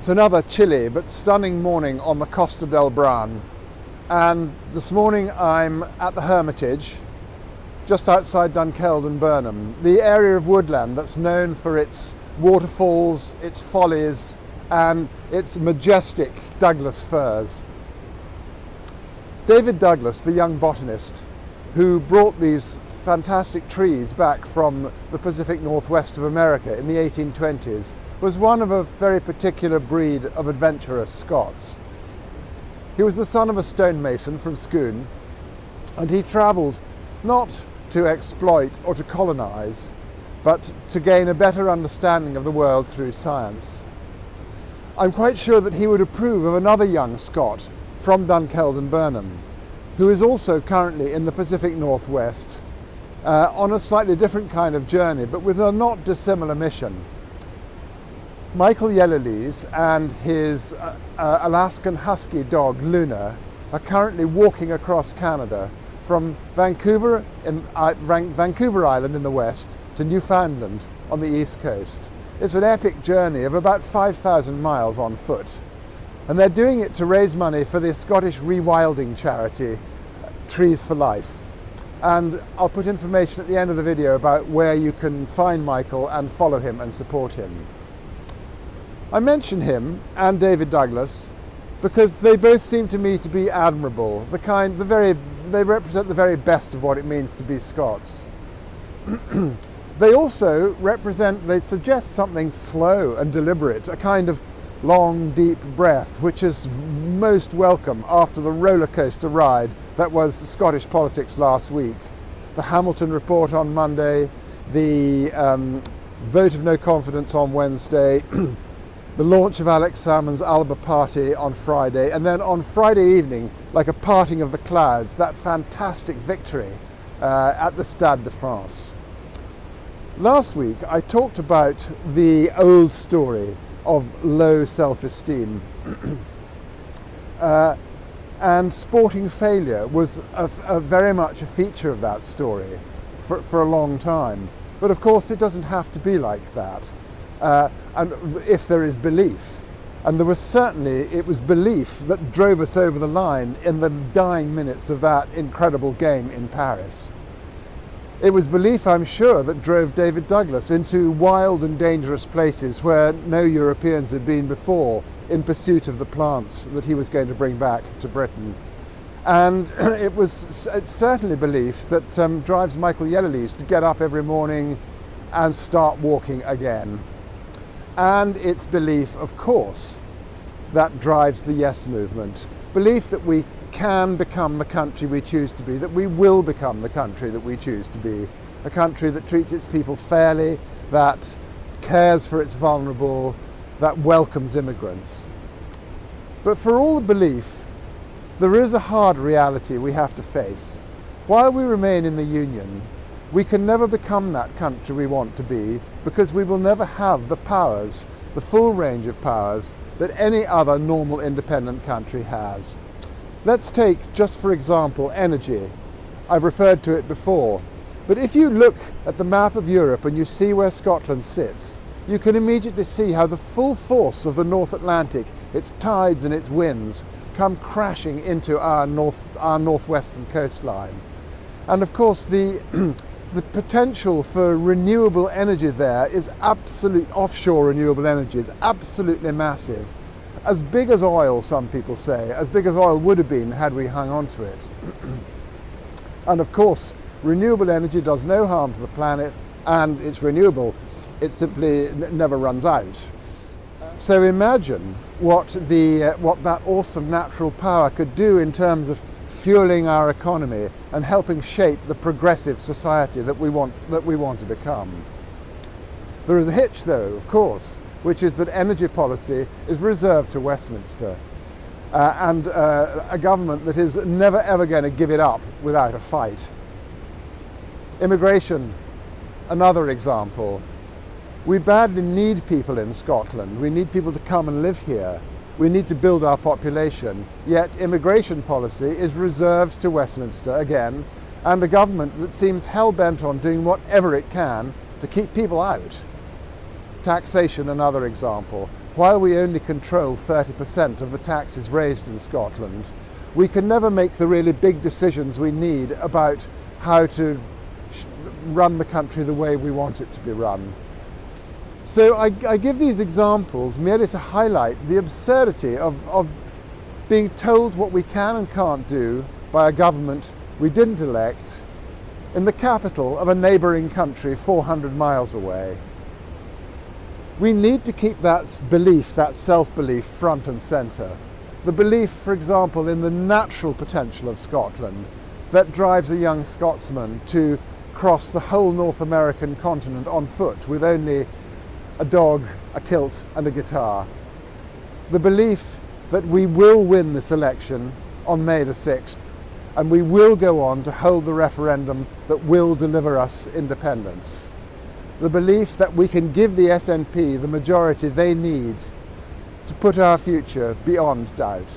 It's another chilly but stunning morning on the Costa del Bran, and this morning I'm at the Hermitage just outside Dunkeld and Burnham, the area of woodland that's known for its waterfalls, its follies and its majestic Douglas firs. David Douglas, the young botanist who brought these fantastic trees back from the Pacific Northwest of America in the 1820s, was one of a very particular breed of adventurous Scots. He was the son of a stonemason from Scone, and he travelled not to exploit or to colonise, but to gain a better understanding of the world through science. I'm quite sure that he would approve of another young Scot from Dunkeld and Burnham, who is also currently in the Pacific Northwest on a slightly different kind of journey, but with a not dissimilar mission. Michael Yellowlees and his Alaskan Husky dog Luna are currently walking across Canada from Vancouver Island in the west to Newfoundland on the east coast. It's an epic journey of about 5,000 miles on foot, and they're doing it to raise money for the Scottish rewilding charity Trees for Life. And I'll put information at the end of the video about where you can find Michael and follow him and support him. I mention him and David Douglas because they both seem to me to be admirable, they represent the very best of what it means to be Scots. They also they suggest something slow and deliberate, a kind of long, deep breath, which is most welcome after the roller coaster ride that was Scottish politics last week. The Hamilton report on Monday, the vote of no confidence on Wednesday, the launch of Alex Salmond's Alba party on Friday, and then on Friday evening, like a parting of the clouds, that fantastic victory at the Stade de France. Last week I talked about the old story of low self-esteem and sporting failure was very much a feature of that story for a long time. But of course it doesn't have to be like that. And if there is belief, and it was belief that drove us over the line in the dying minutes of that incredible game in Paris. It was belief, I'm sure, that drove David Douglas into wild and dangerous places where no Europeans had been before in pursuit of the plants that he was going to bring back to Britain. And it's certainly belief that drives Michael Yellowlees to get up every morning and start walking again. And it's belief, of course, that drives the Yes movement. Belief that we can become the country we choose to be, that we will become the country that we choose to be. A country that treats its people fairly, that cares for its vulnerable, that welcomes immigrants. But for all the belief, there is a hard reality we have to face. While we remain in the Union, we can never become that country we want to be because we will never have the powers, the full range of powers, that any other normal independent country has. Let's take, just for example, energy. I've referred to it before. But if you look at the map of Europe and you see where Scotland sits, you can immediately see how the full force of the North Atlantic, its tides and its winds, come crashing into our northwestern coastline. And of course the potential for renewable energy there is offshore renewable energy is absolutely massive. As big as oil, some people say, as big as oil would have been had we hung on to it. And of course, renewable energy does no harm to the planet, and it's renewable. It simply never runs out. So imagine what that awesome natural power could do in terms of fueling our economy and helping shape the progressive society that we want to become. There is a hitch, though, of course, which is that energy policy is reserved to Westminster and a government that is never ever going to give it up without a fight. Immigration, another example. We badly need people in Scotland. We need people to come and live here. We need to build our population, yet immigration policy is reserved to Westminster again, and a government that seems hell-bent on doing whatever it can to keep people out. Taxation, another example. while we only control 30% of the taxes raised in Scotland, we can never make the really big decisions we need about how to run the country the way we want it to be run. So I give these examples merely to highlight the absurdity of being told what we can and can't do by a government we didn't elect in the capital of a neighbouring country 400 miles away. We need to keep that belief, that self-belief, front and centre. The belief, for example, in the natural potential of Scotland that drives a young Scotsman to cross the whole North American continent on foot with only a dog, a kilt and a guitar. The belief that we will win this election on May the 6th and we will go on to hold the referendum that will deliver us independence. The belief that we can give the SNP the majority they need to put our future beyond doubt.